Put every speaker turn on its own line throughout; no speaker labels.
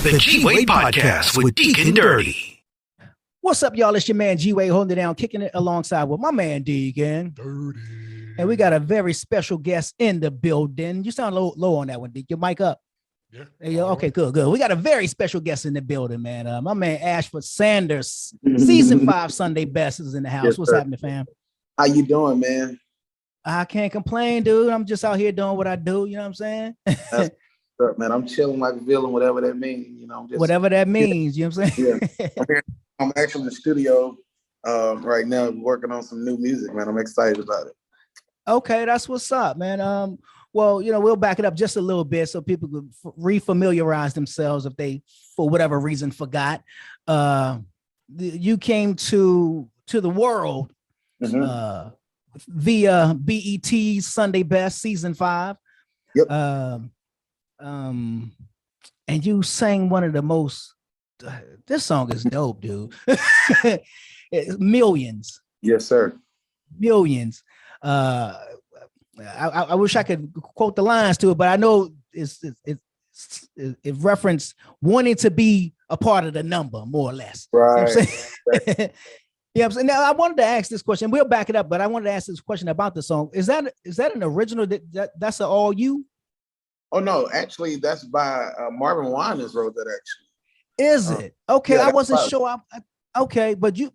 The G-Way Podcast with Deacon Dirty.
What's up, y'all? It's your man G-Way holding it down, kicking it alongside with my man Deacon.
Dirty.
And we got a very special guest in the building. You sound low on that one, Deacon. Your mic up.
Yeah.
Hey, okay, good. We got a very special guest in the building, man. My man Ashford Sanders, season 5 Sunday Best is in the house.
Yes,
What's
sir.
happening, fam?
How you doing, man?
I can't complain, dude. I'm just out here doing what I do. You know what I'm saying?
That's up, man. I'm chilling like a villain, whatever that means. You know, I'm just
Whatever that means. You know what I'm saying?
Yeah. I'm actually in the studio right now working on some new music, man. I'm excited about it.
Okay, that's what's up, man. Well, you know, we'll back it up just a little bit so people could refamiliarize themselves if they, for whatever reason, forgot. You came to the world via BET's Sunday Best season 5.
Yep.
And you sang one of the most. This song is dope, dude. Millions.
Yes, sir.
Millions. I wish I could quote the lines to it, but I know it referenced wanting to be a part of the number, more or less.
Right.
You know what I'm saying? Yeah, I'm saying. Now I wanted to ask this question. We'll back it up, but I wanted to ask this question about the song. Is that an original? That's an all you?
Oh no, actually, that's by Marvin Winans wrote that. Actually,
Is it okay?
yeah,
I wasn't
right.
sure. Okay, but you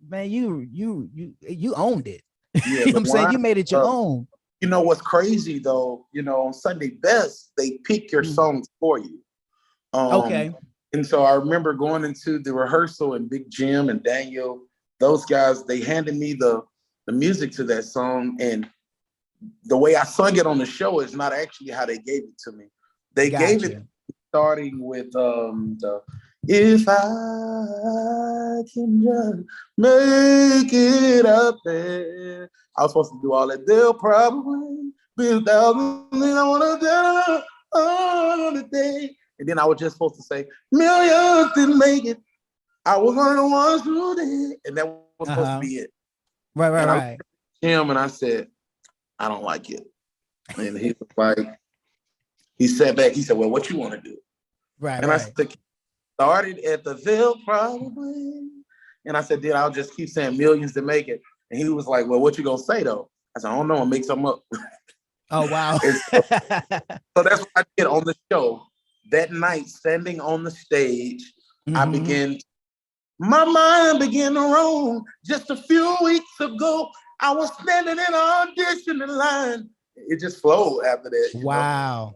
owned it.
Yeah,
You know what I'm saying? You made it your own.
You know what's crazy though? You know, on Sunday Best, they pick your songs for you.
Okay.
And so I remember going into the rehearsal and Big Jim and Daniel, those guys, they handed me the music to that song. And the way I sung it on the show is not actually how they gave it to me. They gave it starting with the if I can just make it up there. I was supposed to do all that. They'll probably be 1,000 and I want to die on the day. And then I was just supposed to say, millions didn't make it. I was one of the ones who did. And that was supposed to be it.
Right.
I looked at him and I said, I don't like it. And he was like, he sat back. He said, well, what you want to do?
Right.
And I said, started at the they'll probably. And I said, then I'll just keep saying millions to make it. And he was like, well, what you gonna say though? I said, I don't know, I'll make something up.
Oh, wow.
So that's what I did on the show. That night, standing on the stage, my mind began to roam. Just a few weeks ago, I was standing in an audition line. It just flowed after that.
Wow.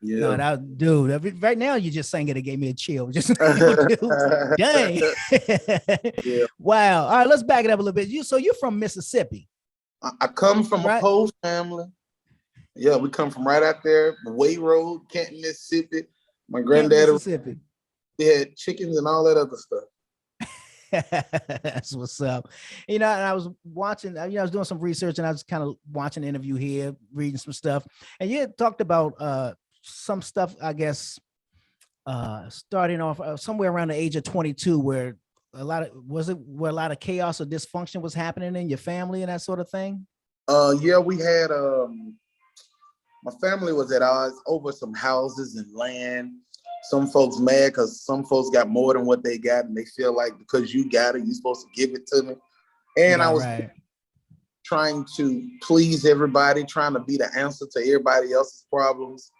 Yeah.
No, dude, right now you just saying it gave me a chill. Just dang.
Yeah.
Wow. All right, let's back it up a little bit. So you're from Mississippi.
I come from a Post family. Yeah, we come from right out there, Way Road, Canton, Mississippi. My granddad had chickens and all that other stuff.
That's what's up. You know, and I was watching, I was doing some research and I was kind of watching an interview here, reading some stuff. And you had talked about some stuff, I guess, starting off somewhere around the age of 22, where a lot of chaos or dysfunction was happening in your family and that sort of thing?
Yeah, we had, my family was at odds over some houses and land. Some folks mad because some folks got more than what they got, and they feel like because you got it, you're supposed to give it to me. And I was trying to please everybody, trying to be the answer to everybody else's problems.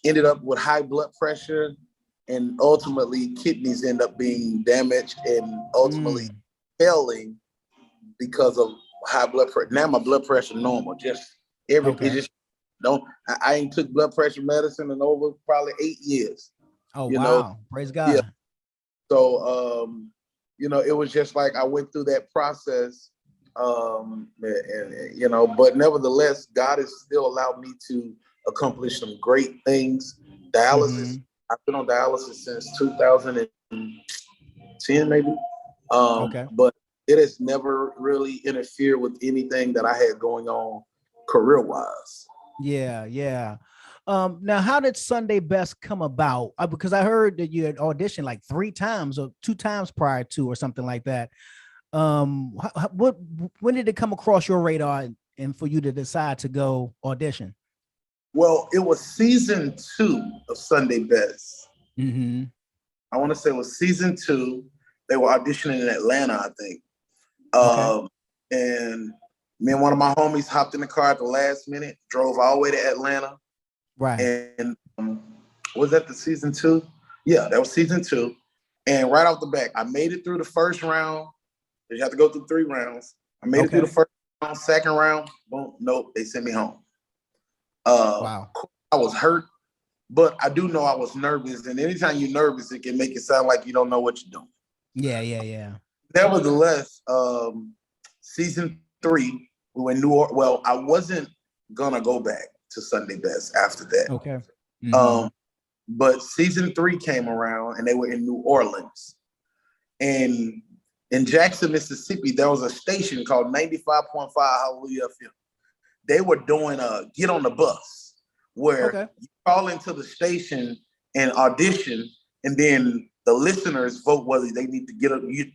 Ended up with high blood pressure, and ultimately kidneys end up being damaged and ultimately failing because of high blood pressure. Now my blood pressure normal, I ain't took blood pressure medicine in over probably 8 years.
Oh, wow. Praise God.
Yeah. So, it was just like I went through that process, and but nevertheless, God has still allowed me to accomplish some great things. Dialysis. I've been on dialysis since 2010, maybe. But it has never really interfered with anything that I had going on career-wise.
Yeah. Now, how did Sunday Best come about? Because I heard that you had auditioned like 3 times or 2 times prior to, or something like that. When did it come across your radar and for you to decide to go audition?
Well, it was season 2 of Sunday Best.
Mm-hmm.
I want to say it was season 2. They were auditioning in Atlanta, I think.
Okay.
And me and one of my homies hopped in the car at the last minute, drove all the way to Atlanta.
Right.
And was that the season 2? Yeah, that was season 2. And right off the bat, I made it through the first round. You have to go through 3 rounds. I made it through the first round, second round. Boom, nope, they sent me home.
Wow.
I was hurt, but I do know I was nervous. And anytime you're nervous, it can make it sound like you don't know what you're doing.
Yeah.
Nevertheless, season 3, we were in New Orleans. Well, I wasn't gonna go back to Sunday Best after that.
Okay. Mm-hmm.
But season 3 came around and they were in New Orleans. And in Jackson, Mississippi, there was a station called 95.5 Hallelujah FM. They were doing a Get on the Bus, where you call into the station and audition, and then the listeners vote whether they need to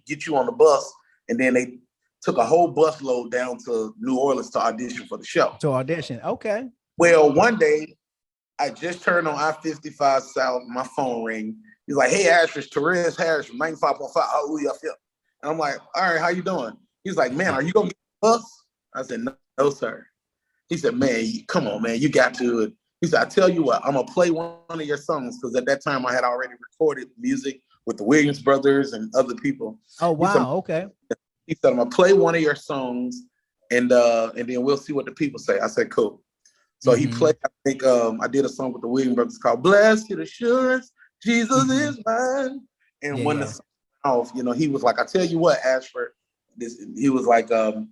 get you on the bus, and then they took a whole bus load down to New Orleans to audition for the show.
Okay.
Well, one day, I just turned on I-55 South, my phone rang. He's like, "Hey, Ashford, it's Therese Harris from 95.5 Hallelujah FM." And I'm like, "All right, how you doing?" He's like, "Man, are you going to get the bus?" I said, no, sir. He said, "Man, come on, man, you got to." He said, "I tell you what, I'm going to play one of your songs," because at that time I had already recorded music with the Williams brothers and other people.
Oh, wow, okay.
He said, "I'm going to play one of your songs, and then we'll see what the people say." I said, "Cool." So he played, I think I did a song with the Williams brothers called "Blessed Assurance, Jesus is mine." And when the song went off, he was like, "I tell you what, Ashford," he was like, "I'm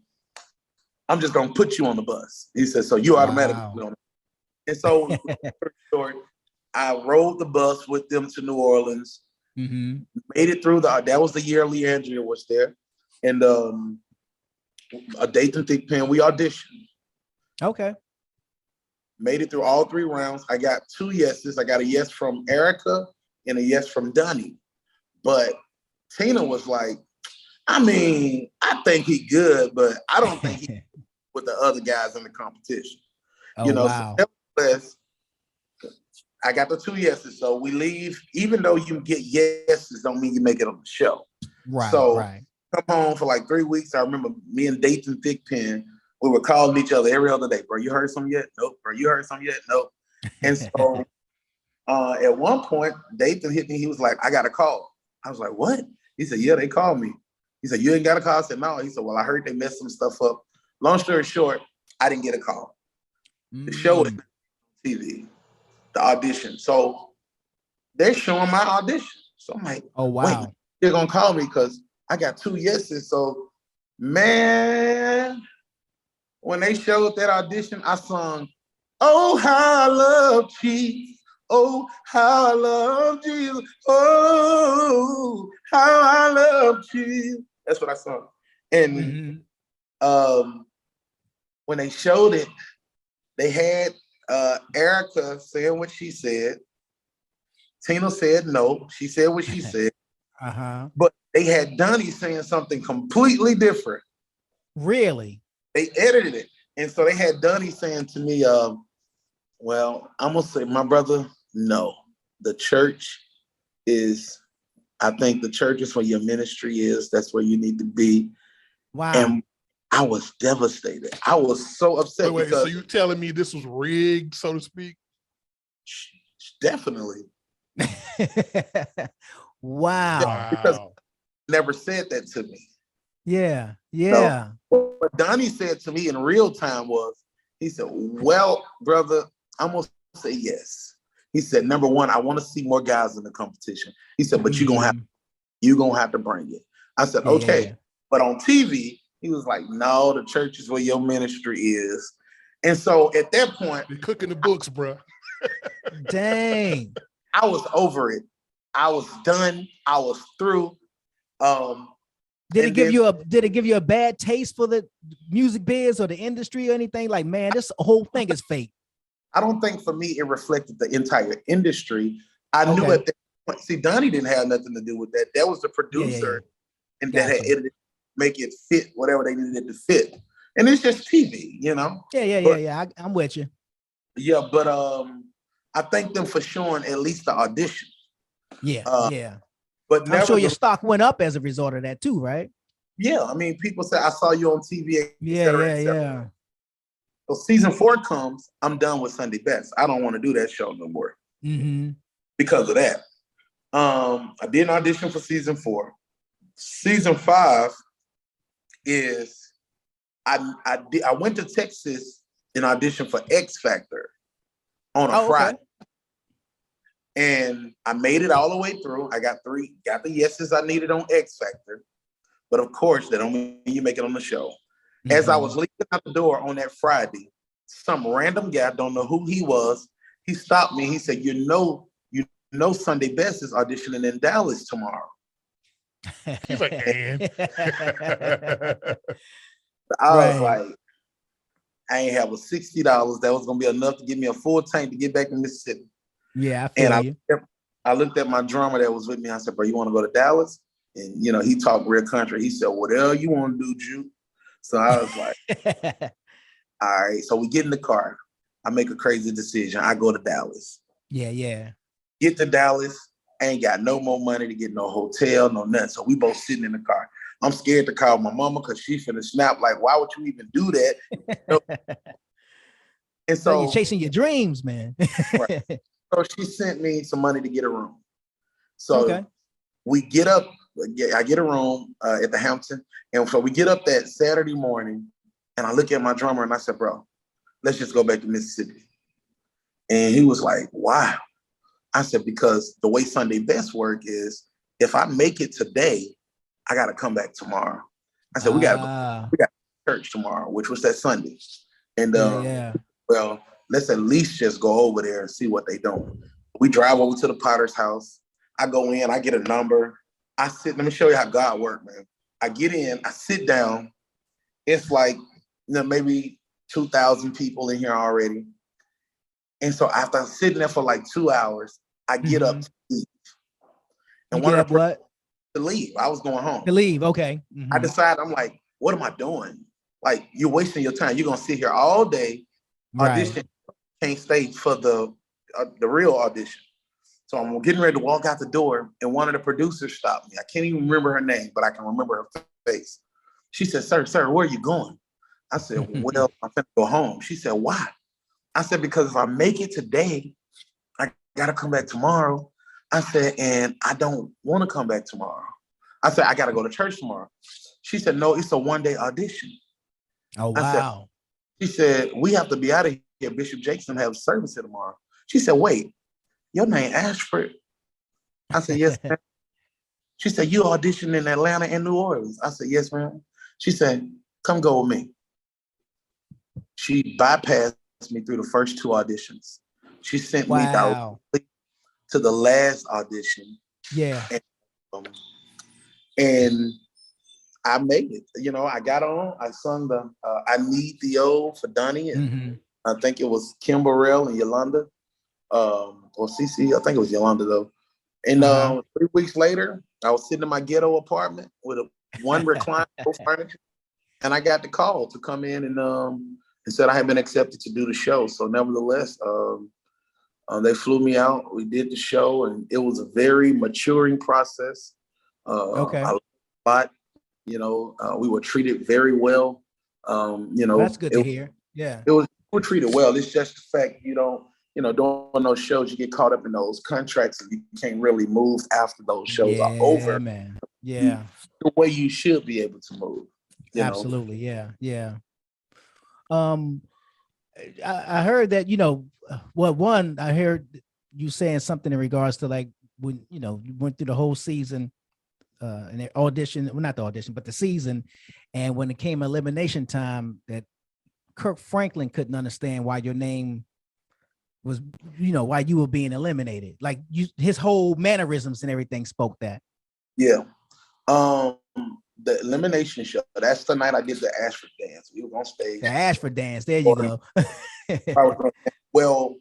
just going to put you on the bus." He said, "So you automatically on it." And so short, I rode the bus with them to New Orleans, made it through that was the year Leandria was there. And a Dathan Thick Pen, we auditioned.
Okay.
Made it through all 3 rounds. I got 2 yeses. I got a yes from Erica and a yes from Donnie. But Tina was like, "I mean, I think he good, but I don't think he with the other guys in the competition."
Wow.
So nevertheless, I got the 2 yeses. So we leave. Even though you get yeses, don't mean you make it on the show.
Right.
So come home for like 3 weeks. I remember me and Dathan Thick Pen, we were calling each other every other day. "Bro, you heard some yet?" "Nope." "Bro, you heard some yet?" "Nope." And so at one point, Dathan hit me. He was like, "I got a call." I was like, "What?" He said, "Yeah, they called me." He said, "You ain't got a call?" I said, "No." He said, "Well, I heard they messed some stuff up." Long story short, I didn't get a call. The show was on TV, the audition. So they're showing my audition. So I'm like,
"Oh, wow.
Wait, they're going to call me because I got 2 yeses." So, man, when they showed that audition, I sung, "Oh, how I love Jesus. Oh, how I love Jesus. Oh, how I love Jesus." That's what I sung. And when they showed it, they had Erica saying what she said. Tina said no. She said what she said. But they had Donnie saying something completely different.
Really?
They edited it. And so they had Donnie saying to me, "Well, I'm going to say, my brother, no. The church is, I think the church is where your ministry is. That's where you need to be."
Wow.
And I was devastated. I was so upset.
Wait, so you telling me this was rigged, so to speak?
Definitely.
Wow.
Because never said that to me.
Yeah.
So, what Donnie said to me in real time was, he said, "Well, brother, I'm going to say yes." He said, "Number one, I want to see more guys in the competition." He said, "But you're going to have to bring it." I said, "Okay." Yeah. But on TV, he was like, "No, the church is where your ministry is." And so at that point,
you're cooking the books, bro.
Dang.
I was over it. I was done. I was through.
Did it give you a bad taste for the music biz or the industry or anything? Like, man, this whole thing is fake.
I don't think for me it reflected the entire industry. I knew at that point. See, Donnie didn't have nothing to do with that. That was the producer, and that had edited, make it fit whatever they needed it to fit. And it's just TV,
Yeah. I'm with you.
Yeah, but I thank them for showing at least the audition.
Yeah, yeah.
But
I'm sure your stock went up as a result of that too, right?
Yeah, I mean, people say I saw you on TV, et
Yeah,
cetera,
yeah,
et cetera.
yeah.
So season 4 comes, I'm done with Sunday Best. I don't want to do that show no more because of that. I did an audition for season 4. Season 5 is I went to Texas and auditioned for X Factor on a Friday. Okay. And I made it all the way through. I got the yeses I needed on X Factor. But of course, that don't mean you make it on the show. As I was leaving out the door on that Friday, some random guy, don't know who he was, he stopped me. He said, you know Sunday Best is auditioning in Dallas tomorrow.
He's like, and?
I was like, I ain't have a $60. That was going to be enough to give me a full tank to get back to Mississippi.
Yeah, I feel you.
I looked at my drummer that was with me. I said, bro, you want to go to Dallas? And, he talked real country. He said, whatever you want to do, Jew. So I was like, all right. So we get in the car. I make a crazy decision. I go to Dallas.
Yeah, yeah.
Get to Dallas. I ain't got no more money to get no hotel, no nothing. So we both sitting in the car. I'm scared to call my mama because she finna snap. Like, why would you even do that? And so
you're chasing your dreams, man.
Right. So she sent me some money to get a room. So we get up. I get a room at the Hampton. And so we get up that Saturday morning and I look at my drummer and I said, bro, let's just go back to Mississippi. And he was like, why? I said, because the way Sunday Best work is if I make it today, I got to come back tomorrow. I said, we got church tomorrow, which was that Sunday. And well, let's at least just go over there and see what they doing. We drive over to the Potter's house. I go in, I get a number. I sit, let me show you how God worked, man. I get in, I sit down. It's like, maybe 2,000 people in here already. And so after sitting there for like 2 hours, I get up to leave.
And one of the what?
To leave. I was going home.
To leave, okay.
I decided, I'm like, what am I doing? Like, you're wasting your time. You're going to sit here all day, audition, can't stay for the real audition. So I'm getting ready to walk out the door, and one of the producers stopped me. I can't even remember her name, but I can remember her face. She said, sir, where are you going? I said, well, I'm going to go home. She said, why? I said, because if I make it today, I got to come back tomorrow. I said, and I don't want to come back tomorrow. I said, I got to go to church tomorrow. She said, no, it's a one-day audition.
Oh, wow.
She said, we have to be out of here. Bishop Jackson have service here tomorrow. She said, wait, your name Ashford? I said, yes, ma'am. She said, you auditioned in Atlanta and New Orleans. I said, yes, ma'am. She said, come go with me. She bypassed me through the first 2 auditions. She sent me directly to the last audition.
Yeah.
And I made it. I got on. I sung the I Need the O for Donnie. And I think it was Kim Burrell and Yolanda. Or CC. I think it was Yolanda, though. And 3 weeks later, I was sitting in my ghetto apartment with one recliner, no furniture. And I got the call to come in and said I had been accepted to do the show. So nevertheless, they flew me out. We did the show, and it was a very maturing process. I learned a lot. We were treated very well.
That's good to hear. Yeah,
we were treated well. It's just the fact doing those shows, you get caught up in those contracts, and you can't really move after those shows are over.
Man. Yeah,
the way you should be able to move.
Absolutely. Yeah. I heard that, I heard you saying something in regards to like when, you went through the whole season and the audition, well, not the audition, but the season. And when it came elimination time, that Kirk Franklin couldn't understand why your name was, why you were being eliminated. Like his whole mannerisms and everything spoke that. Yeah.
The elimination show, that's the night I did the Ashford dance. We were on stage.
The Ashford dance, there you go.
Well,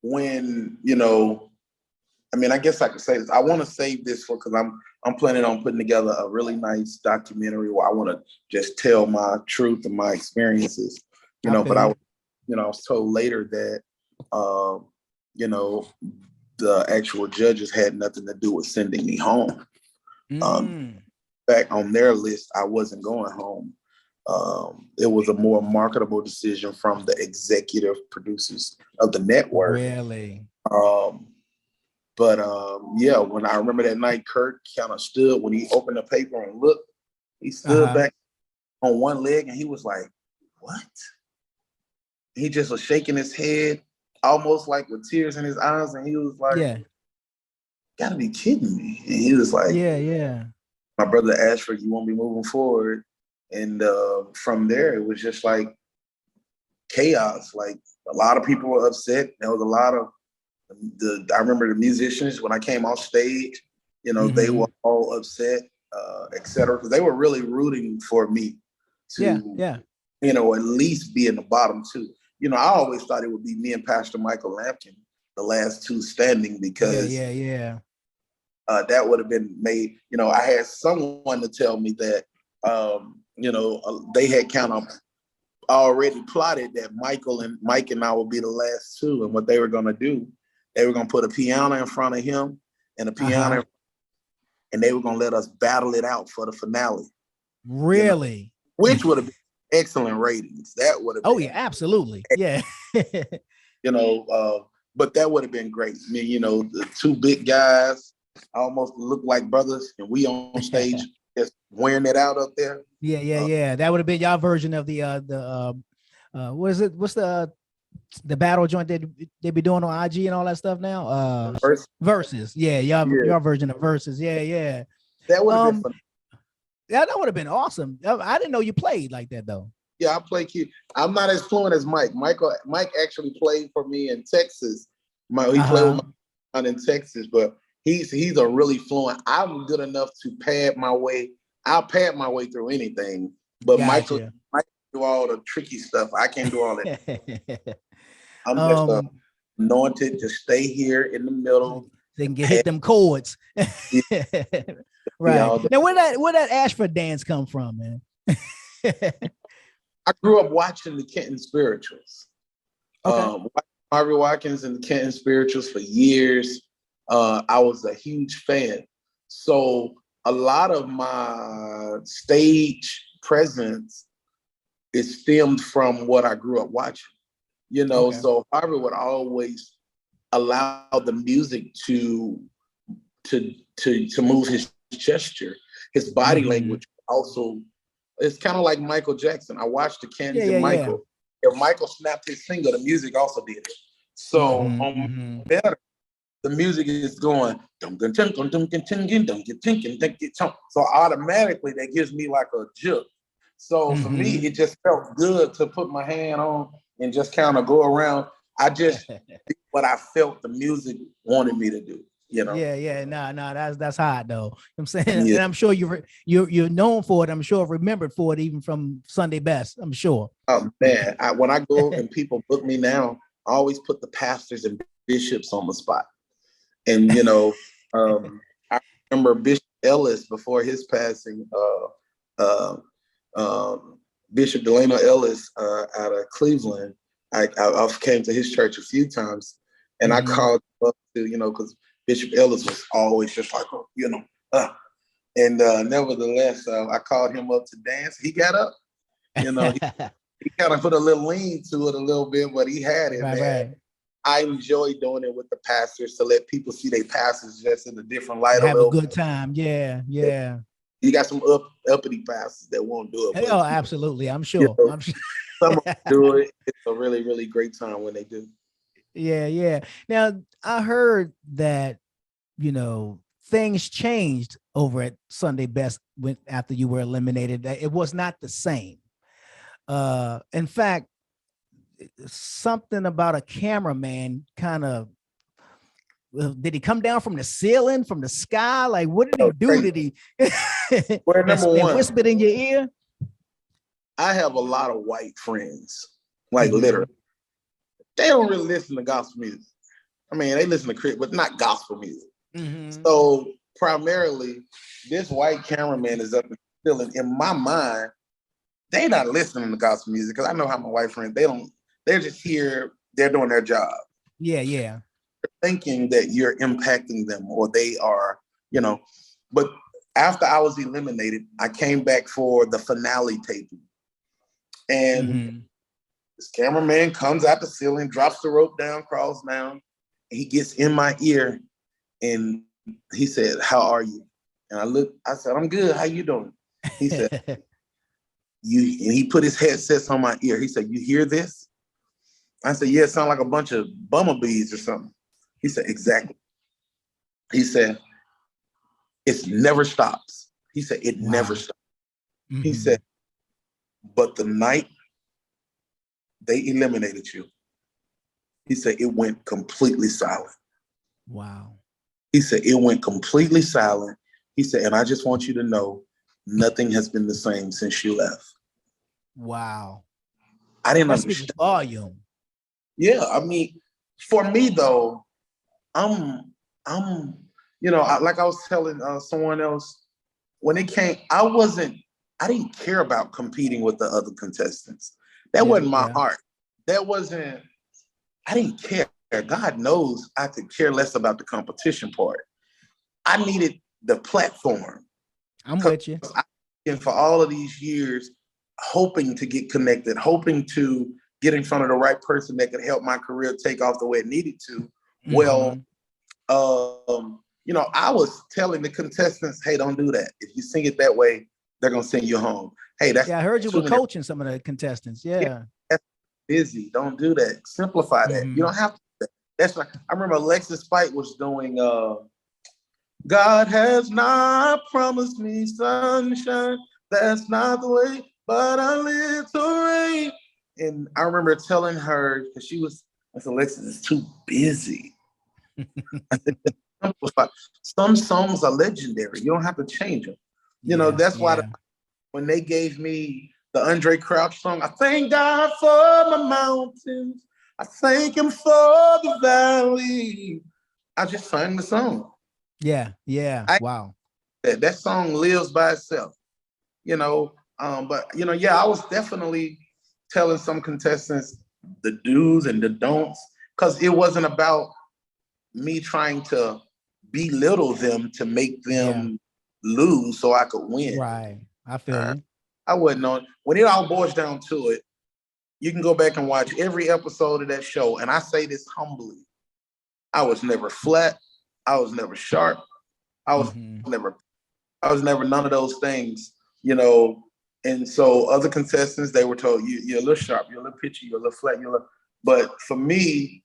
when, I guess I could say this. I want to save this because I'm planning on putting together a really nice documentary where I want to just tell my truth and my experiences, but I was told later that, the actual judges had nothing to do with sending me home. Back on their list, I wasn't going home. It was a more marketable decision from the executive producers of the network.
Really?
Yeah, when I remember that night, Kurt kind of stood when he opened the paper and looked. He stood back on one leg and he was like, "What?" He just was shaking his head, almost like with tears in his eyes, and he was like,
"Yeah,
gotta be kidding me." And he was like,
yeah.
My brother Ashford, you won't be moving forward. And from there, it was just like chaos. Like a lot of people were upset. There was a lot of I remember the musicians when I came off stage, they were all upset, et cetera, because they were really rooting for me to, at least be in the bottom two. I always thought it would be me and Pastor Michael Lampkin, the last two standing, because that would have been made. I had someone to tell me that, they had kind of already plotted that Mike and I would be the last two, and what they were going to do, they were going to put a piano in front of him and a piano, and they were going to let us battle it out for the finale.
Really?
Which would have been excellent ratings. That would have been.
Oh, yeah, absolutely. Yeah.
But that would have been great. I mean, the two big guys almost look like brothers, and we on stage just wearing it out up there.
Yeah. That would have been y'all version of what is it? What's the battle joint that they be doing on IG and all that stuff now? Versus. Yeah, your version of Versus. Yeah.
That would have been fun.
Yeah, that would have been awesome. I didn't know you played like that though.
Yeah, I play key. I'm not as fluent as Mike. Mike actually played for me in Texas. He played with my in Texas, but he's a really fluent. I'm good enough to pad my way. I'll pad my way through anything. But Mike do all the tricky stuff. I can't do all that. I'm just anointed to stay here in the middle.
They can hit them chords. Right. Now, where that Ashford dance come from, man?
I grew up watching the Kenton Spirituals.
Okay.
Harvey Watkins and the Kenton Spirituals for years. I was a huge fan. So a lot of my stage presence is stemmed from what I grew up watching. So Harvey would always allow the music to move his gesture, his body language also. It's kind of like Michael Jackson. I watched the Candies and Michael. If Michael snapped his finger, the music also did it. So on Better, the music is going. So automatically that gives me like a jerk. So for me, it just felt good to put my hand on and just kind of go around. I just did what I felt the music wanted me to do.
That's hot though. I'm saying, and I'm sure you're known for it. I'm sure remembered for it even from Sunday Best. I'm sure.
Oh man, when I go and people book me now, I always put the pastors and bishops on the spot. And I remember Bishop Ellis before his passing. Bishop Delano Ellis out of Cleveland. I came to his church a few times, and I called him up to because Bishop Ellis was always just like, and nevertheless, I called him up to dance. He got up, he kind of put a little lean to it a little bit, but he had it, man. Right. I enjoy doing it with the pastors to let people see their pastors just in a different light.
Have a good time. Yeah.
You got some uppity pastors that won't do it.
Oh, absolutely. I'm sure.
Some do it. It's a really, really great time when they do.
Yeah. Now, I heard that, things changed over at Sunday Best after you were eliminated. It was not the same. In fact, something about a cameraman kind of, did he come down from the ceiling, from the sky? Like, what did he do?
Crazy.
Did he whispered in your ear?
I have a lot of white friends, like literally. They don't really listen to gospel music. I mean, they listen to Christian, but not gospel music. So primarily, this white cameraman is up in the ceiling. In my mind, they're not listening to gospel music because I know how my white friends, they're just here, they're doing their job.
Yeah.
thinking that you're impacting them or they are, but after I was eliminated, I came back for the finale taping. And this cameraman comes out the ceiling, drops the rope down, crawls down, and he gets in my ear and he said, "How are you?" And I said, "I'm good. How you doing?" He said, and he put his headsets on my ear. He said, "You hear this?" I said, "Yeah, it sounds like a bunch of bumblebees or something." He said, "Exactly." He said, "It never stops." He said, "It never stops." He said, "But the night they eliminated you," he said, "it went completely silent."
Wow.
He said, "It went completely silent." He said, "And I just want you to know, nothing has been the same since you left."
Wow.
I didn't
That
understand.
speaks volume.
Yeah, I mean, for me though, I'm, like I was telling someone else, when it came, I didn't care about competing with the other contestants. That wasn't my art. I didn't care. God knows I could care less about the competition part. I needed the platform.
I'm with you.
And for all of these years, hoping to get connected, hoping to get in front of the right person that could help my career take off the way it needed to. Well, I was telling the contestants, "Hey, don't do that. If you sing it that way, they're gonna send you home." Hey, that's
I heard you were coaching some of the contestants. Yeah.
That's busy. Don't do that. Simplify that. You don't have to do that. That's like I remember Alexis Fight was doing God has not promised me sunshine. That's not the way, but I live to rain. And I remember telling her, because I said, "Alexis is too busy." I said, "Simplify. Some songs are legendary. You don't have to change them." That's why when they gave me the Andre Crouch song, "I thank God for my mountains. I thank him for the valley." I just sang the song.
Yeah. Wow.
That song lives by itself, but I was definitely telling some contestants the do's and the don'ts, because it wasn't about me trying to belittle them to make them lose so I could win.
Right. I feel you.
I wouldn't know. When it all boils down to it, you can go back and watch every episode of that show. And I say this humbly. I was never flat. I was never sharp. I was never none of those things, And so other contestants, they were told, you're a little sharp, you're a little pitchy, you're a little flat, but for me,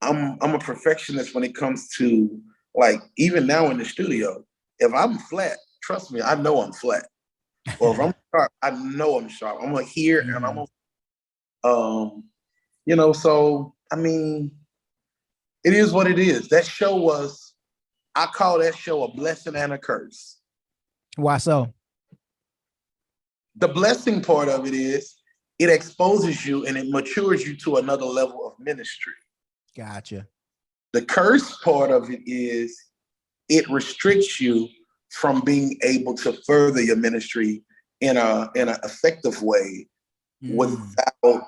I'm a perfectionist when it comes to, like, even now in the studio, if I'm flat, trust me, I know I'm flat. Or if I'm sharp, I know I'm sharp. I'm gonna hear and I'm gonna, so I mean, it is what it is. That show I call that show a blessing and a curse.
Why so?
The blessing part of it is it exposes you and it matures you to another level of ministry.
Gotcha.
The curse part of it is it restricts you from being able to further your ministry in an effective way without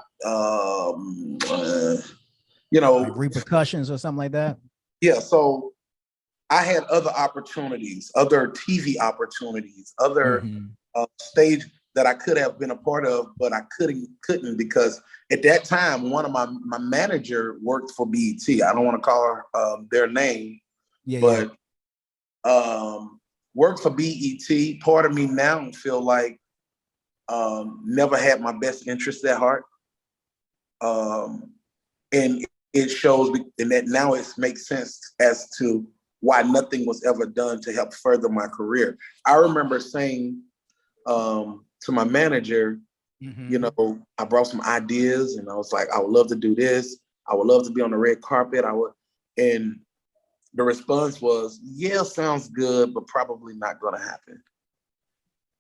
like repercussions or something like that.
Yeah. So I had other opportunities, other TV opportunities, other stage that I could have been a part of, but I couldn't because at that time, one of my manager worked for BET. I don't want to call her their name, but worked for BET. Part of me now feel like never had my best interest at heart. And it shows, and that now it makes sense as to why nothing was ever done to help further my career. I remember saying to my manager, I brought some ideas and I was like, I would love to do this. I would love to be on the red carpet. And the response was, yeah, sounds good, but probably not going to happen.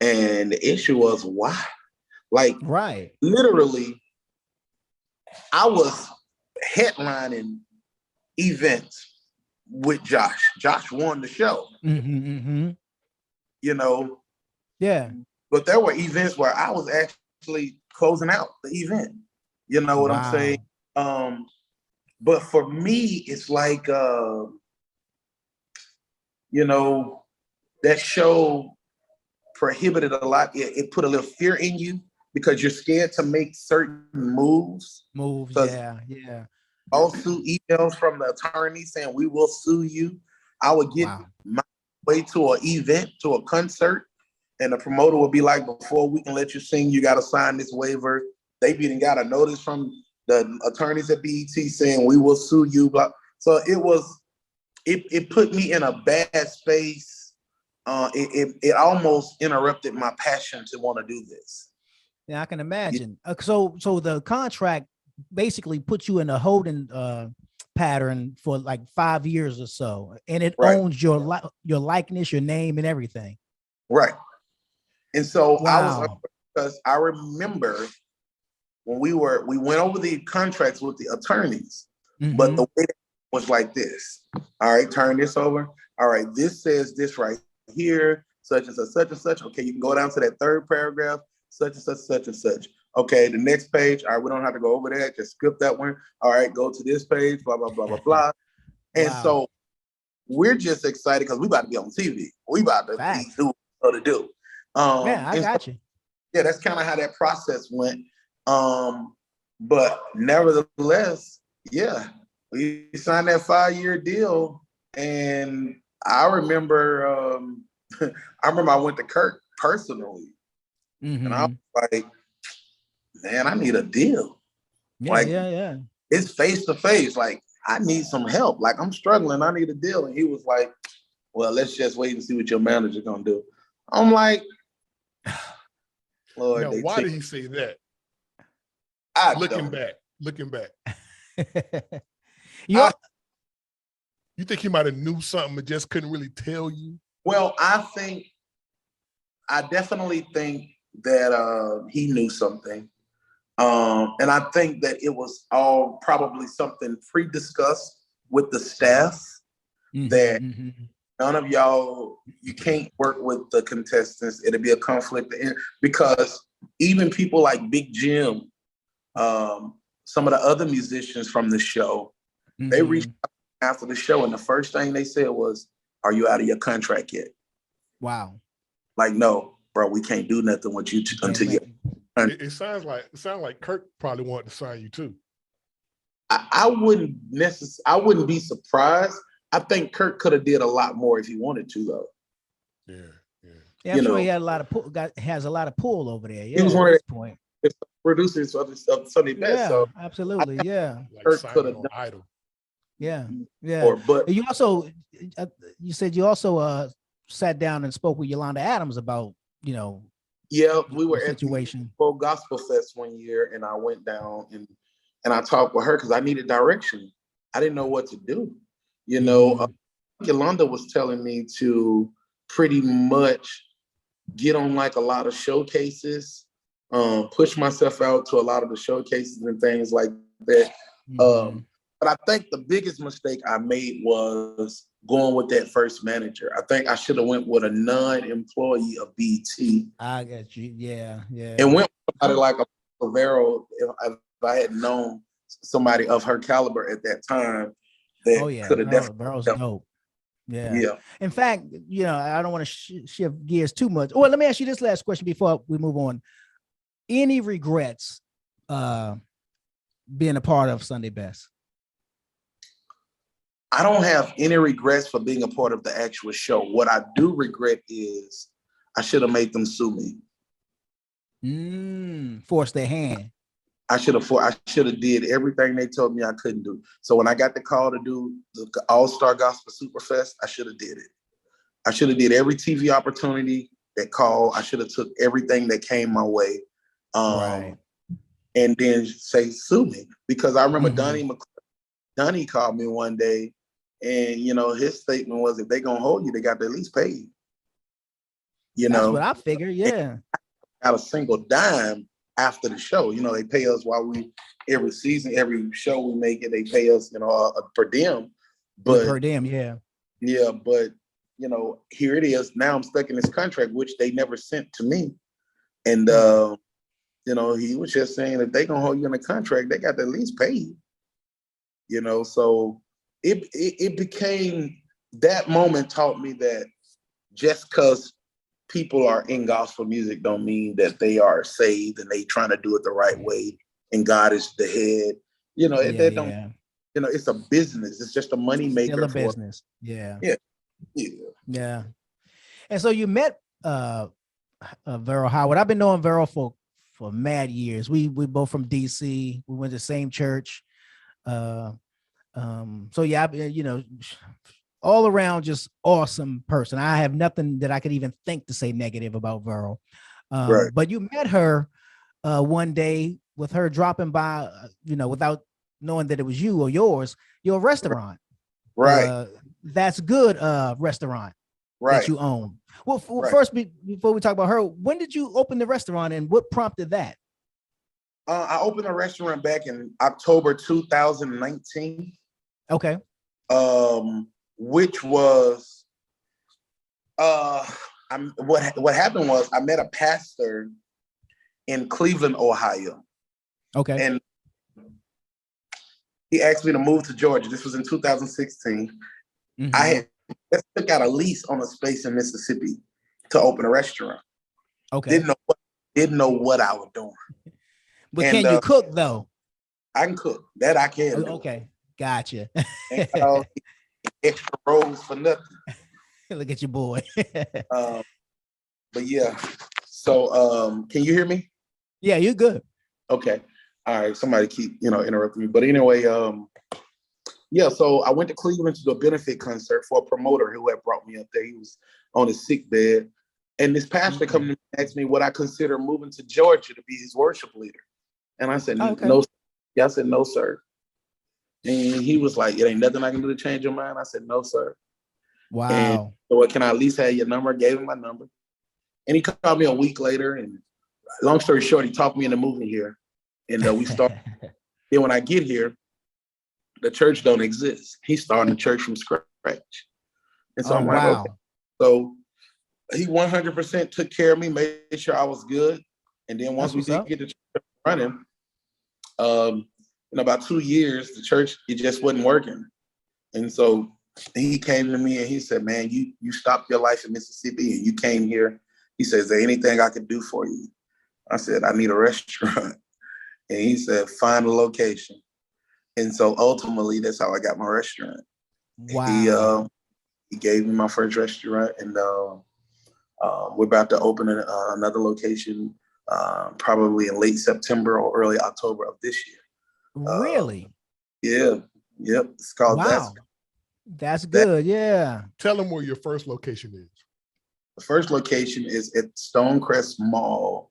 And the issue was why? Like, literally, I was headlining events with Josh. Josh won the show.
Yeah.
But there were events where I was actually closing out the event. You know what I'm saying? But for me, it's like, that show prohibited a lot. It put a little fear in you because you're scared to make certain moves.
Yeah.
Lawsuit emails from the attorney saying we will sue you. I would get my way to an event, to a concert, and the promoter would be like, before we can let you sing, you got to sign this waiver. They even got a notice from the attorneys at BET saying we will sue you. Blah. So it put me in a bad space. It almost interrupted my passion to want to do this.
Yeah, I can imagine. So the contract basically puts you in a holding pattern for like 5 years or so, and it owns your likeness, your name, and everything.
Right. And so because I remember when we went over the contracts with the attorneys, but the way it was like this. All right, turn this over. All right, this says this right here, such and such, such and such. Okay, you can go down to that third paragraph, such and such, such and such. Okay, the next page. All right, we don't have to go over that. Just skip that one. All right, go to this page, blah, blah, blah, blah, blah. And so we're just excited because we about to be on TV. We about to do what to do.
I got you.
Yeah, that's kind of how that process went. But nevertheless, yeah, we signed that 5-year deal. And I remember I went to Kirk personally. And I was like, man, I need a deal.
Yeah.
It's face to face. Like, I need some help. Like, I'm struggling. I need a deal. And he was like, well, let's just wait and see what your manager's gonna do. I'm like, Lord,
now, why did he say that? Looking back. You think he might have knew something but just couldn't really tell you?
Well, I definitely think that he knew something. And I think that it was all probably something pre-discussed with the staff that none of y'all, you can't work with the contestants. It'll be a conflict because even people like Big Jim, some of the other musicians from the show, they reached out after the show, and the first thing they said was, "Are you out of your contract yet?"
Wow.
Like, no, bro, we can't do nothing with you until you.
It sounds like Kirk probably wanted to sign you too.
I wouldn't be surprised. I think Kirk could have did a lot more if he wanted to, though.
Yeah, I'm sure he had has a lot of pull over there. Yeah,
he was one of the producers of Sunday Best.
Yeah, so absolutely. Yeah,
like Kirk could have done Idol.
Yeah.
But
you also, you said you also sat down and spoke with Yolanda Adams about,
yeah, we were at
situation.
the Gospel Fest one year, and I went down and I talked with her because I needed direction. I didn't know what to do. Yolanda was telling me to pretty much get on like a lot of showcases, push myself out to a lot of the showcases and things like that. But I think the biggest mistake I made was going with that first manager. I think I should have went with a non-employee of BT.
I got you. Yeah.
And went with somebody like a Vero if I had known somebody of her caliber at that time. That could have definitely.
Vero's dope. Yeah. In fact, I don't want to shift gears too much. Well, let me ask you this last question before we move on. Any regrets being a part of Sunday Best?
I don't have any regrets for being a part of the actual show. What I do regret is I should have made them sue
me. Force their hand.
I should have did everything they told me I couldn't do. So when I got the call to do the All-Star Gospel Superfest, I should have did it. I should have did every TV opportunity that called. I should have took everything that came my way.
Right.
And then say sue me. Because I remember Donnie called me one day, and his statement was, if they're gonna hold you, they got to at least pay you.
That's what I figured. Yeah.
Not a single dime after the show. They pay us every season, every show we make it, they pay us, per diem. But
per diem, yeah.
Yeah, but here it is. Now I'm stuck in this contract, which they never sent to me. And he was just saying if they gonna hold you in a contract, they got to at least pay you. you know. So it became, that moment taught me that just because people are in gospel music don't mean that they are saved and they trying to do it the right way and God is the head. You know, they don't.
Yeah.
You know, it's a business. It's just a money maker.
Still a business. Yeah.
Yeah.
Yeah. And so you met Verl Howard. I've been knowing Verl for mad years. We both from DC. We went to the same church. So yeah, you know, all around just awesome person. I have nothing that I could even think to say negative about Verl.
Right.
But you met her one day with her dropping by, you know, without knowing that it was you or yours, your restaurant.
Right.
That's Good restaurant that you own. Well, first, before we talk about her, when did you open the restaurant and what prompted that?
I opened a restaurant back in October 2019.
Okay.
Which was what happened was I met a pastor in Cleveland, Ohio.
Okay.
And he asked me to move to Georgia. This was in 2016.
Mm-hmm.
I had just took out a lease on a space in Mississippi to open a restaurant.
Okay.
Didn't know what I was doing.
But can you cook though?
I can cook. That I can.
Okay. Gotcha.
Extra rolls for nothing.
Look at your boy.
But yeah. So can you hear me?
Yeah, you're good.
Okay. All right. Somebody keep, interrupting me. But anyway, yeah, so I went to Cleveland to do a benefit concert for a promoter who had brought me up there. He was on his sick bed. And this pastor come to me and asked me would I consider moving to Georgia to be his worship leader. And I said, no. Yeah, I said, no, sir. And he was like, it ain't nothing I can do to change your mind. I said, no, sir.
Wow.
And so can I at least have your number? I gave him my number. And he called me a week later. And long story short, he talked me into moving here. And we started. Then when I get here, the church don't exist. He's starting the church from scratch. And so I'm like, okay. So he 100% took care of me, made sure I was good. And then once we did get the church running, in about 2 years, the church, it just wasn't working. And so he came to me and he said, man, you stopped your life in Mississippi and you came here. He said, is there anything I could do for you? I said, I need a restaurant. And he said, find a location. And so ultimately, that's how I got my restaurant.
Wow.
He gave me my first restaurant, and we're about to open another location probably in late September or early October of this year.
Really?
Yeah. Yep. It's called
That's Good. Yeah.
Tell them where your first location is.
The first location is at Stonecrest Mall.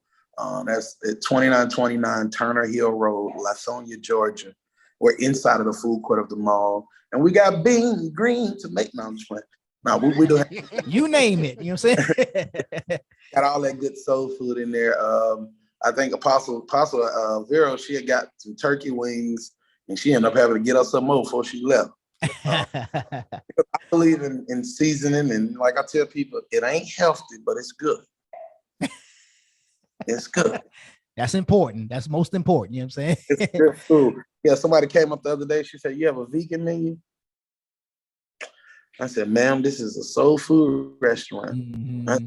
That's at 2929 Turner Hill Road, Lasonia, Georgia. We're inside of the food court of the mall. And we got beans, green to make. No, I'm just playing. No, we do.
You name it. You know what I'm saying?
Got all that good soul food in there. I think Apostle Vero, she had got some turkey wings and she ended up having to get us some more before she left. I believe in seasoning, and like I tell people, it ain't healthy, but it's good. It's good.
That's important. That's most important. You know what I'm saying?
It's good food. Yeah, somebody came up the other day. She said, you have a vegan menu? I said, ma'am, this is a soul food restaurant.
Mm-hmm.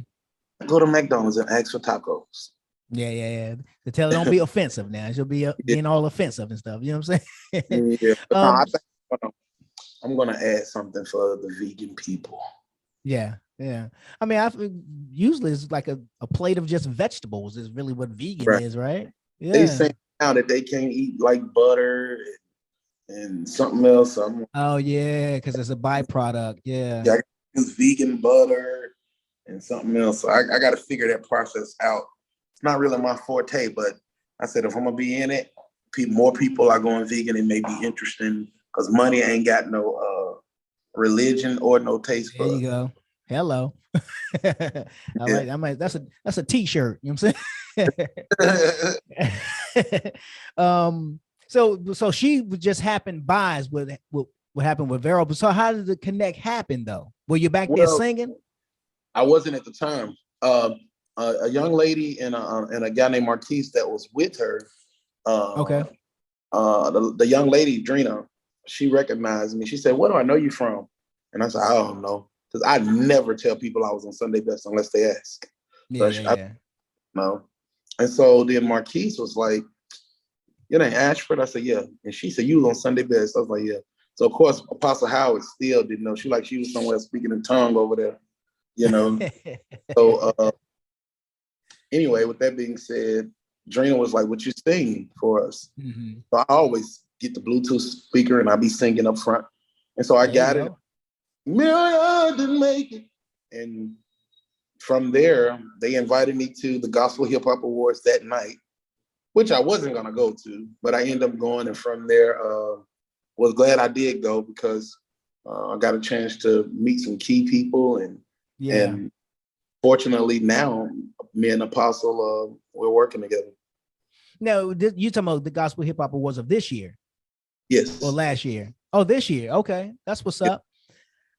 I go to McDonald's and ask for tacos.
Yeah. To tell her don't be offensive now. She'll be being all offensive and stuff. You know what I'm saying?
Yeah. I think I'm going to add something for the vegan people.
Yeah. I mean, usually it's like a plate of just vegetables is really what vegan is, right? Yeah.
They say now that they can't eat like butter and something else.
Oh yeah, because it's a byproduct. Yeah.
I use vegan butter and something else. So I got to figure that process out. It's not really my forte, but I said if I'm gonna be in it, more people are going vegan. It may be interesting because money ain't got no religion or no taste
there
bud.
You go. Hello. I might. That's a t-shirt. You know what I'm saying? So she just happened by is what happened with Vero. But so how did the connect happen though? Were you back there singing?
I wasn't at the time. A young lady and a guy named Marquise that was with her.
Okay.
The young lady, Drina, she recognized me. She said, "Where do I know you from?" And I said, "I don't know." Because I never tell people I was on Sunday Best unless they ask. I know. And so then Marquise was like, "It ain't Ashford." I said, "Yeah." And she said, "You was on Sunday Best." I was like, "Yeah." So of course, Apostle Howard still didn't know. She was somewhere speaking in tongue over there, you know. So anyway, with that being said, Drina was like, "What you sing for us?"
Mm-hmm.
So I always get the Bluetooth speaker and I be singing up front. And so I got it. Miriam didn't make it. And from there, they invited me to the Gospel Hip Hop Awards that night, which I wasn't going to go to, but I ended up going. And from there, was glad I did go because I got a chance to meet some key people. And fortunately now, me and Apostle, we're working together.
No, you talking about the Gospel Hip Hop Awards of this year?
Yes.
Or last year? Oh, this year. Okay. That's what's up.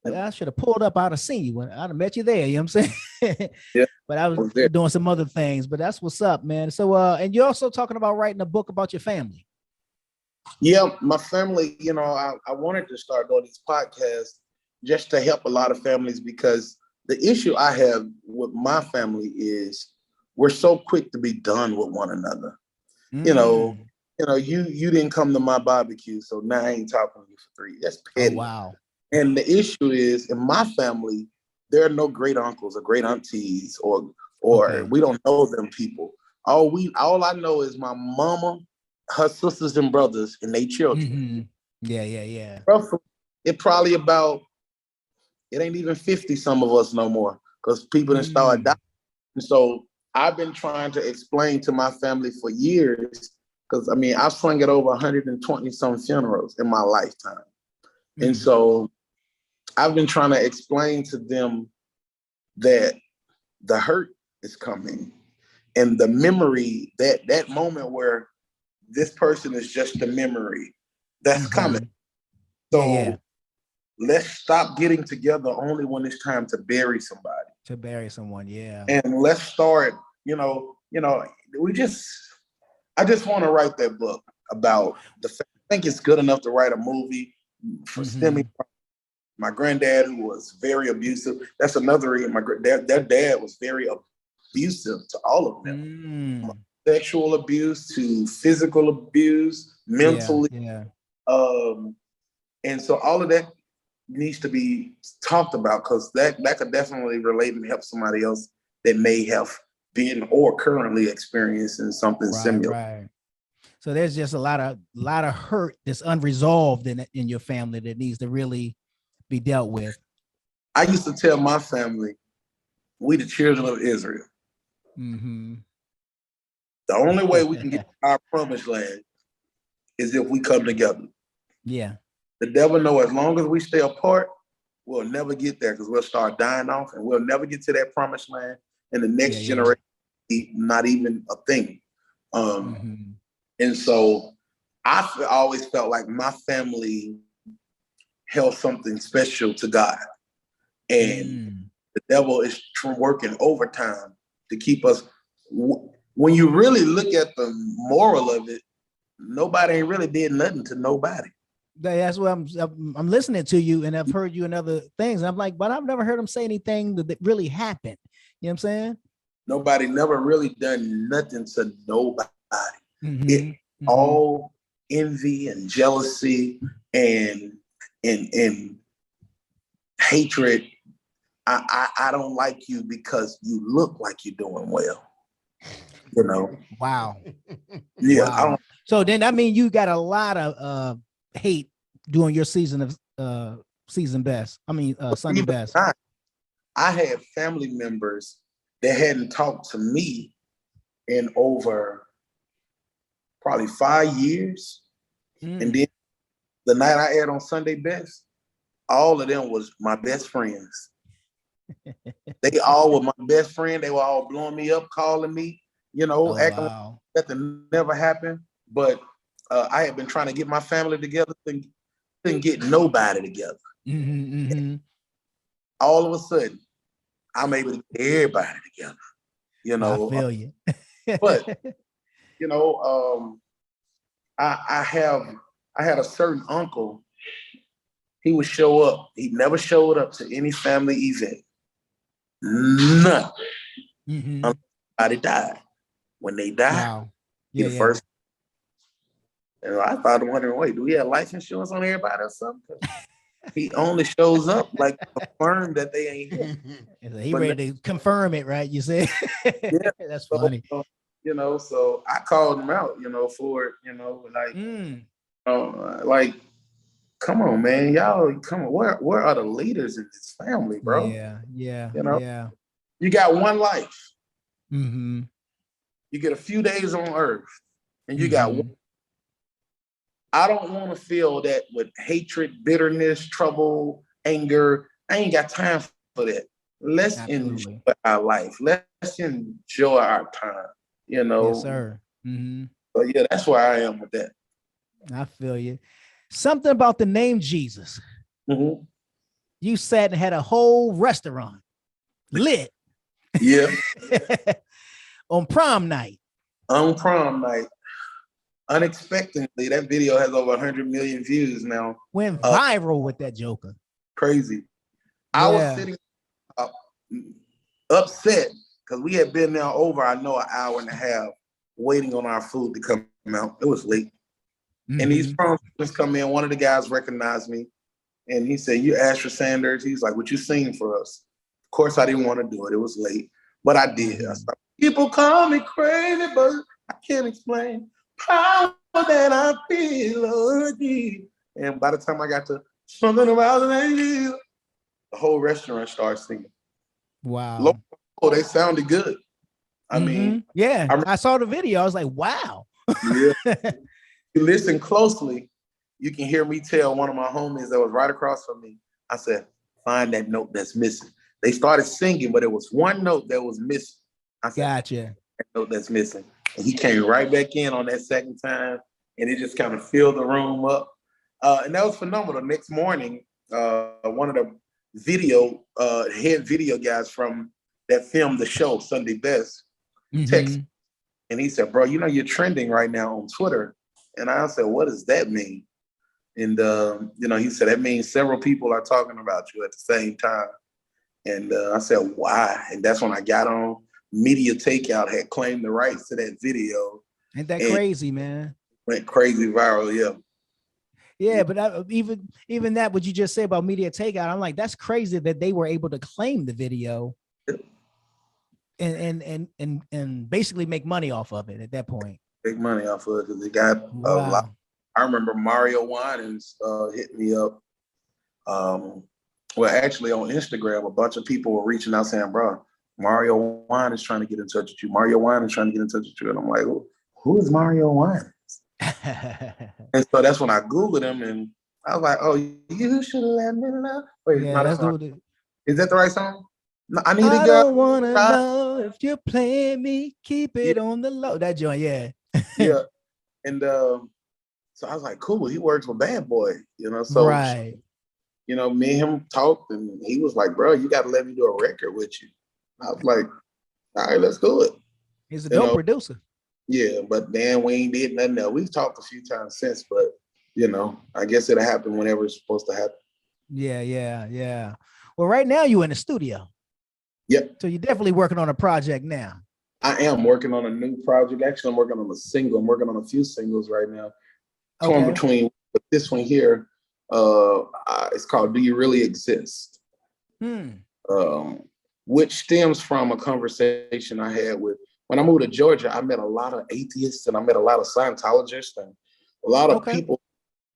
I should have pulled up. I'd have seen you. I'd have met you there. You know what I'm saying?
Yeah.
But I was doing some other things. But that's what's up, man. So, and you're also talking about writing a book about your family.
Yeah, my family, I wanted to start doing these podcasts just to help a lot of families because the issue I have with my family is we're so quick to be done with one another. You didn't come to my barbecue, so now I ain't talking to you for 3 years. That's petty.
Oh, wow.
And the issue is, in my family, there are no great uncles or great aunties, or we don't know them people. All I know is my mama, her sisters and brothers, and their children.
Mm-hmm. Yeah.
Roughly, it ain't even 50. Some of us no more because people didn't start dying. And so I've been trying to explain to my family for years, because I've sung at over 120 some funerals in my lifetime. And so I've been trying to explain to them that the hurt is coming and the memory, that moment where this person is just a memory, that's coming. So let's stop getting together only when it's time to bury somebody.
To bury someone, yeah.
And let's start, I just want to write that book about I think it's good enough to write a movie for stemming from my granddad, who was very abusive. That's another reason their dad was very abusive to all of them. From sexual abuse to physical abuse, mentally.
Yeah.
And so all of that needs to be talked about because that could definitely relate and help somebody else that may have been or currently experiencing something similar.
Right. So there's just a lot of hurt that's unresolved in your family that needs to really be dealt with.
I used to tell my family, we the children of Israel.
Mm-hmm.
The only way we can get to our promised land is if we come together.
Yeah.
The devil knows as long as we stay apart, we'll never get there because we'll start dying off and we'll never get to that promised land. And the next generation, not even a thing. And so I always felt like my family held something special to God. And the devil is working overtime to keep us. When you really look at the moral of it, nobody ain't really did nothing to nobody.
That's what I'm listening to you, and I've heard you in other things. And I'm like, but I've never heard him say anything that really happened. You know what I'm saying? Nobody
never really done nothing to nobody. It all envy and jealousy and hatred. I don't like you because you look like you're doing well.
Wow.
Yeah.
Wow. So then I mean you got a lot of hate during your season of Sunday Best.
I had family members that hadn't talked to me in over probably 5 years. And then the night I aired on Sunday Best, all of them was my best friends. They all were my best friend. They were all blowing me up, calling me, acting like nothing never happened. But I had been trying to get my family together and couldn't get nobody together. All of a sudden, I'm able to get everybody together.
I feel you.
But I had a certain uncle he would show up. He never showed up to any family event. None.
Mm-hmm.
Somebody died. When they died,
Wow.
he the first. And I started wondering, wait, do we have life insurance on everybody or something? He only shows up like confirm that they ain't here.
He ready to confirm it, right? You said, yeah, that's funny.
You know, so I called him out, you know, for it, you know, like, come on, man, y'all, come on. Where are the leaders in this family, bro?
Yeah.
You know, you got one life.
Mm-hmm.
You get a few days on earth, and you got one. I don't want to feel that with hatred, bitterness, trouble, anger. I ain't got time for that. Let's enjoy our life. Let's enjoy our time, you know.
Yes, sir. Mm-hmm.
But yeah, that's where I am with that.
I feel you. Something about the name Jesus.
Mm-hmm.
You sat and had a whole restaurant lit.
Yeah.
On prom night.
On prom night. Unexpectedly, that video has over 100 million views now.
Went viral with that joker.
Crazy.
Yeah.
I was sitting upset because we had been there over, an hour and a half waiting on our food to come out. It was late. Mm-hmm. And these prom students come in. One of the guys recognized me and he said, "You Ashford Sanders?" He's like, "Would you sing for us?" Of course, I didn't want to do it. It was late, but I did. Mm-hmm. I started, people call me crazy, but I can't explain power that I feel again. And by the time I got to something about the whole restaurant started singing.
Wow.
They sounded good. I mean,
yeah, I saw the video. I was like, wow.
Yeah. You listen closely, you can hear me tell one of my homies that was right across from me. I said, "Find that note that's missing." They started singing, but it was one note that was missing. I said, "Gotcha. That note that's missing." And he came right back in on that second time, and it just kind of filled the room up. And that was phenomenal. Next morning, one of the head video guys from that filmed the show, Sunday Best, texted, and he said, "Bro, you know you're trending right now on Twitter." And I said, "What does that mean?" And he said, "That means several people are talking about you at the same time." And I said, "Why?" And that's when I got on. Media Takeout had claimed the rights to that video.
Ain't that crazy, man?
Went crazy viral, yeah.
Yeah, but even that, what you just say about Media Takeout, I'm like, that's crazy that they were able to claim the video and basically make money off of it at that point.
Make money off of it because it got a lot. I remember Mario Winans hit me up. Well, actually on Instagram, a bunch of people were reaching out saying, "Bro, Mario Winans is trying to get in touch with you. Mario Winans is trying to get in touch with you." And I'm like, "Who is Mario Winans?" And so that's when I Googled him and I was like, "Oh, you should let me know." Wait,
yeah, that's the
is that the right song? No, I
don't want to know if you're playing me, keep it on the low. That joint, yeah.
Yeah. And so I was like, cool, he works with Bad Boy, so
right.
Me and him talked and he was like, "Bro, you got to let me do a record with you." I was like, "All right, let's do it."
He's a dope producer.
Yeah, but then we ain't did nothing else. We've talked a few times since, but I guess it'll happen whenever it's supposed to happen.
Yeah. Well, right now you in the studio.
Yep.
So you're definitely working on a project now.
I am working on a new project. Actually, I'm working on a single. I'm working on a few singles right now. Torn between this one here. It's called "Do You Really Exist?" Which stems from a conversation I had with, when I moved to Georgia, I met a lot of atheists and I met a lot of Scientologists and a lot of people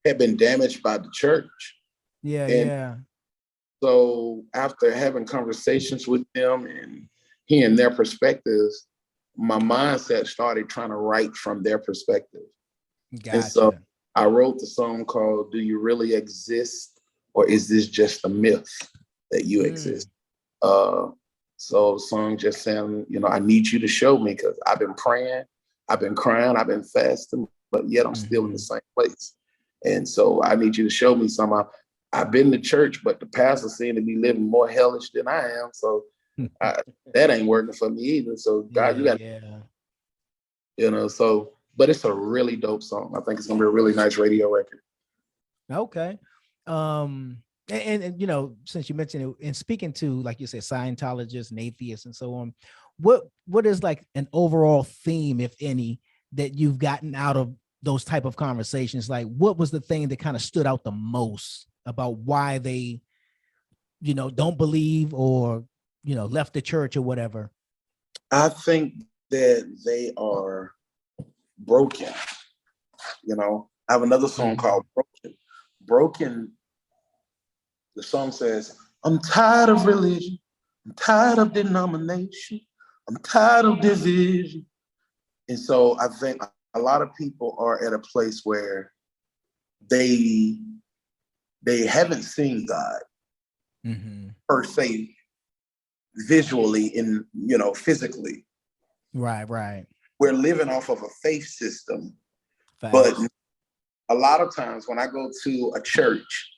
had been damaged by the church.
Yeah.
So after having conversations with them and hearing their perspectives, my mindset started trying to write from their perspective. Gotcha. And so I wrote the song called "Do You Really Exist? Or Is This Just a Myth that You exist?" So the song just saying, I need you to show me because I've been praying, I've been crying, I've been fasting, but yet I'm still in the same place. And so I need you to show me something. I've been to church, but the pastor seemed to be living more hellish than I am. So that ain't working for me either. So God, you got, but it's a really dope song. I think it's gonna be a really nice radio record.
Okay. And you know, since you mentioned it, and speaking to, like you said, Scientologists and atheists and so on, what is like an overall theme, if any, that you've gotten out of those type of conversations? Like, what was the thing that kind of stood out the most about why they, you know, don't believe, or, you know, left the church or whatever?
I think that they are broken. You know, I have another song called Broken. Broken, the song says, I'm tired of religion. I'm tired of denomination. I'm tired of division. And so I think a lot of people are at a place where they haven't seen God per se, visually and, you know, physically.
Right.
We're living off of a faith system.
Facts.
But a lot of times when I go to a church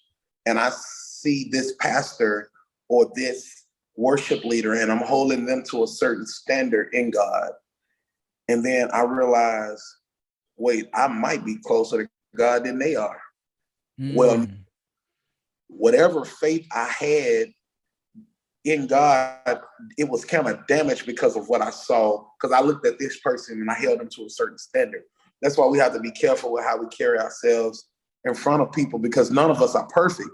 and I see this pastor or this worship leader and I'm holding them to a certain standard in God, and then I realize, wait, I might be closer to God than they are. Well, whatever faith I had in God, it was kind of damaged because of what I saw, because I looked at this person and I held them to a certain standard. That's why we have to be careful with how we carry ourselves in front of people, because none of us are perfect.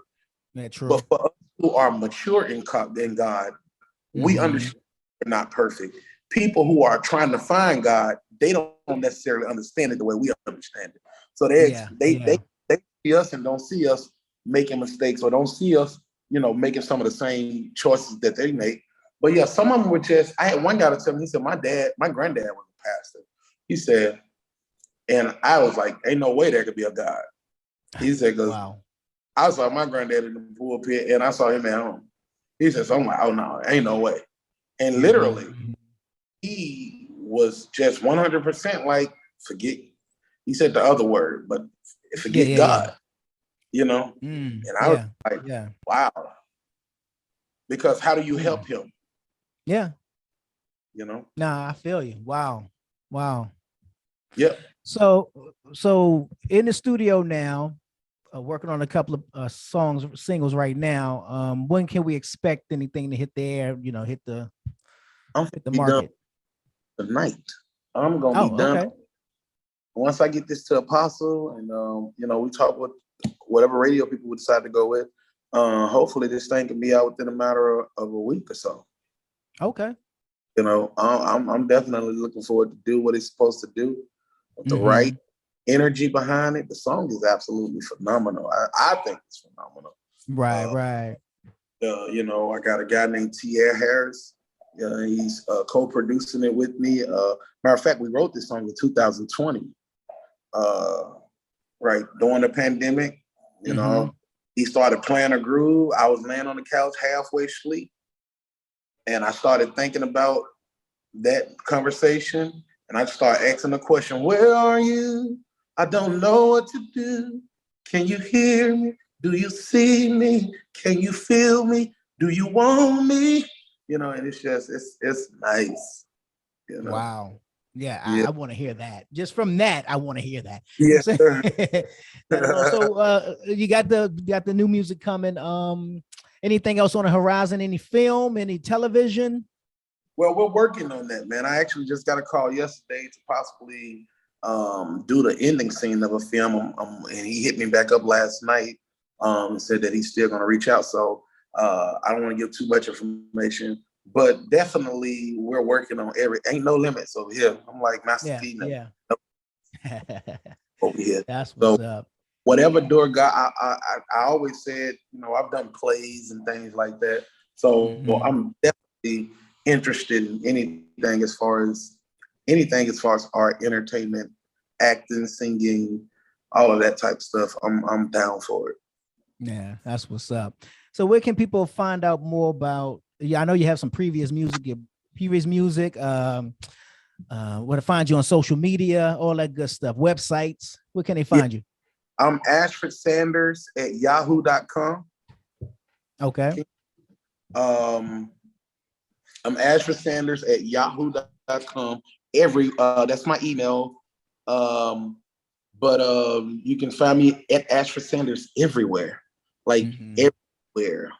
Yeah, true.
But for us who are mature in God, we understand we're not perfect. People who are trying to find God, they don't necessarily understand it the way we understand it. So they see us and don't see us making mistakes, or don't see us, you know, making some of the same choices that they make. But yeah, some of them were just, I had one guy to tell me, he said, my granddad was a pastor. He said, and I was like, ain't no way there could be a God. He said, because I saw my granddad in the pulpit and I saw him at home. He said, so I'm like, oh no, ain't no way. And literally, he was just 100% like, forget, he said the other word, but forget God, you know? And I was like, wow. Because how do you help him?
Yeah.
You know?
Nah, I feel you. Wow.
Yep.
So in the studio now, working on a couple of singles right now. When can we expect anything to hit the air? You know, hit the market
tonight. I'm gonna be done.
Okay.
Once I get this to Apostle, and you know, we talk with whatever radio people would decide to go with. Hopefully, this thing can be out within a matter of a week or so.
Okay.
You know, I'm definitely looking forward to do what it's supposed to do. With the right energy behind it. The song is absolutely phenomenal. I think it's phenomenal.
Right.
You know, I got a guy named Tierre Harris. He's co-producing it with me. Matter of fact, we wrote this song in 2020. Right during the pandemic. You know, he started playing a groove. I was laying on the couch halfway asleep, and I started thinking about that conversation. And I started asking the question, where are you? I don't know what to do. Can you hear me? Do you see me? Can you feel me? Do you want me? You know, and it's just, it's nice. You know?
Wow. Yeah. I want to hear that. Just from that, I want to hear that.
Yes, sir.
So you got the new music coming. Anything else on the horizon? Any film, any television?
Well, we're working on that, man. I actually just got a call yesterday to possibly do the ending scene of a film, and he hit me back up last night and said that he's still going to reach out. So I don't want to give too much information, but definitely we're working on ain't no limits over here. I'm like Master T.
Yeah.
Over here.
That's what's up.
Whatever door God, I always said, you know, I've done plays and things like that. So I'm definitely interested in anything as far as art, entertainment, acting, singing, all of that type of stuff. I'm down for it.
Yeah, that's what's up. So where can people find out more about? Yeah, I know you have some previous music. Where to find you on social media, all that good stuff. Websites. Where can they find you?
I'm Ashford Sanders at yahoo.com.
Okay.
I'm Ashford Sanders at yahoo.com. That's my email. But you can find me at Ashford Sanders everywhere. like everywhere.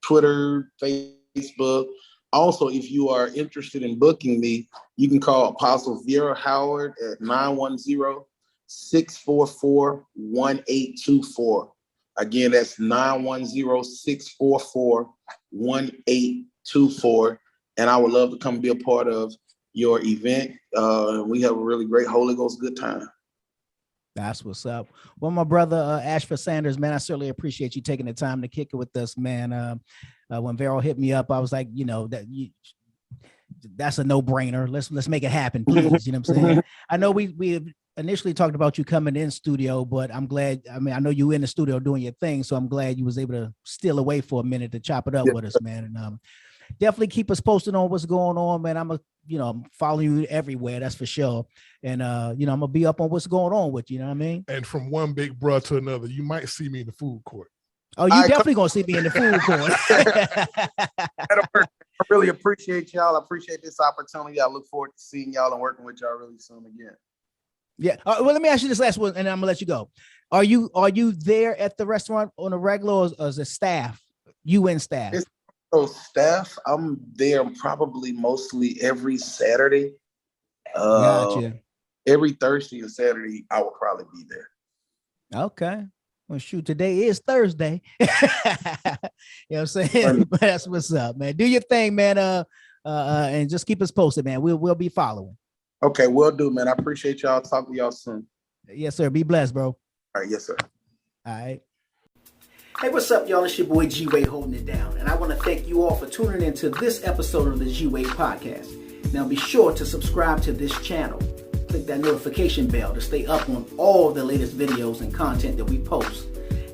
Twitter, Facebook. Also, if you are interested in booking me, you can call Apostle Vera Howard at 910-644-1824. Again, that's 910-644-1824. And I would love to come be a part of your event. We have a really great Holy Ghost good time.
That's what's up. Well, my brother, Ashford Sanders, man, I certainly appreciate you taking the time to kick it with us, man. When Vero hit me up, I was like, that's a no-brainer. Let's make it happen, please. You know what I'm saying? I know we initially talked about you coming in studio, but I'm glad. I mean, I know you in the studio doing your thing, so I'm glad you was able to steal away for a minute to chop it up with us, man. And definitely keep us posted on what's going on, man. I'm following you everywhere, that's for sure. And I'm gonna be up on what's going on with you. You know what I mean?
And from one big bro to another, you might see me in the food court.
Oh, you definitely gonna see me in the food court.
I really appreciate y'all. I appreciate this opportunity. I look forward to seeing y'all and working with y'all really soon again.
Yeah. Well, let me ask you this last one, and I'm gonna let you go. Are you there at the restaurant on a regular, or is it staff? You and staff?
So staff, I'm there probably mostly every Saturday.
Gotcha.
Every Thursday and Saturday, I will probably be there.
Okay. Well, shoot, today is Thursday. You know what I'm saying? But that's what's up, man. Do your thing, man. And just keep us posted, man. We'll be following. Okay,
will do, man. I appreciate y'all. Talk to y'all soon.
Yes, sir. Be blessed, bro.
All right, yes, sir.
All right. Hey, what's up, y'all? It's your boy G-Wade holding it down. And I want to thank you all for tuning into this episode of the G-Wade podcast. Now be sure to subscribe to this channel. Click that notification bell to stay up on all the latest videos and content that we post.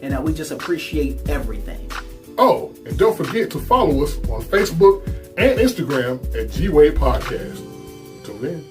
And we just appreciate everything.
Oh, and don't forget to follow us on Facebook and Instagram at G-Wade Podcast. Till then.